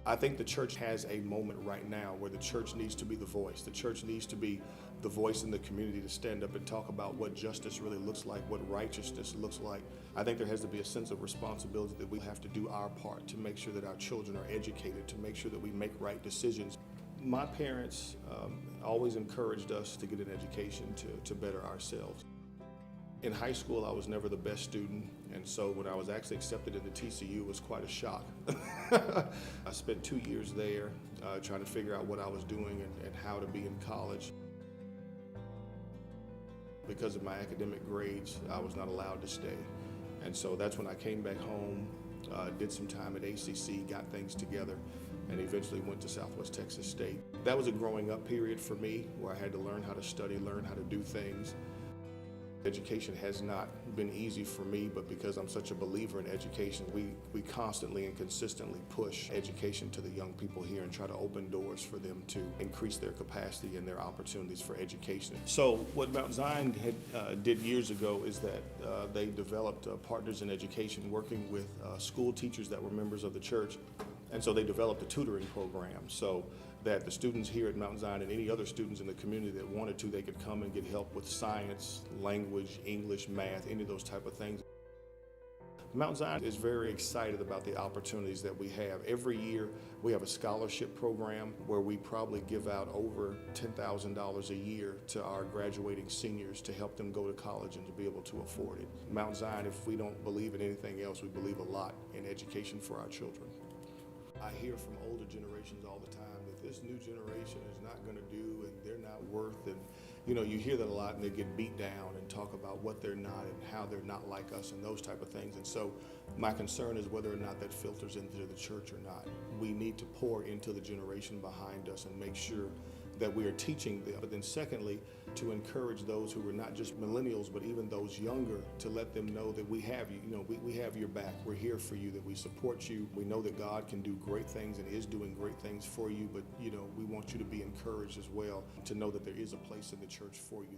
I think the church has a moment right now where the church needs to be the voice. The church needs to be the voice in the community to stand up and talk about what justice really looks like, what righteousness looks like. I think there has to be a sense of responsibility that we have to do our part to make sure that our children are educated, to make sure that we make right decisions. My parents always encouraged us to get an education to better ourselves. In high school, I was never the best student, and so when I was actually accepted into TCU, it was quite a shock. I spent 2 years there trying to figure out what I was doing and how to be in college. Because of my academic grades, I was not allowed to stay. And so that's when I came back home, did some time at ACC, got things together, and eventually went to Southwest Texas State. That was a growing up period for me where I had to learn how to study, learn how to do things. Education has not been easy for me, but because I'm such a believer in education, we constantly and consistently push education to the young people here and try to open doors for them to increase their capacity and their opportunities for education. So what Mount Zion did years ago is that they developed Partners in Education, working with school teachers that were members of the church. And so they developed a tutoring program so that the students here at Mount Zion and any other students in the community that wanted to, they could come and get help with science, language, English, math, any of those type of things. Mount Zion is very excited about the opportunities that we have. Every year we have a scholarship program where we probably give out over $10,000 a year to our graduating seniors to help them go to college and to be able to afford it. Mount Zion, if we don't believe in anything else, we believe a lot in education for our children. I hear from older generations all the time that this new generation is not going to do and they're not worth, and you hear that a lot, and they get beat down and talk about what they're not and how they're not like us and those type of things. And so my concern is whether or not that filters into the church or not. We need to pour into the generation behind us and make sure that we are teaching them. But then secondly, to encourage those who are not just millennials, but even those younger, to let them know that we have you. We have your back. We're here for you, that we support you. We know that God can do great things and is doing great things for you, but we want you to be encouraged as well, to know that there is a place in the church for you.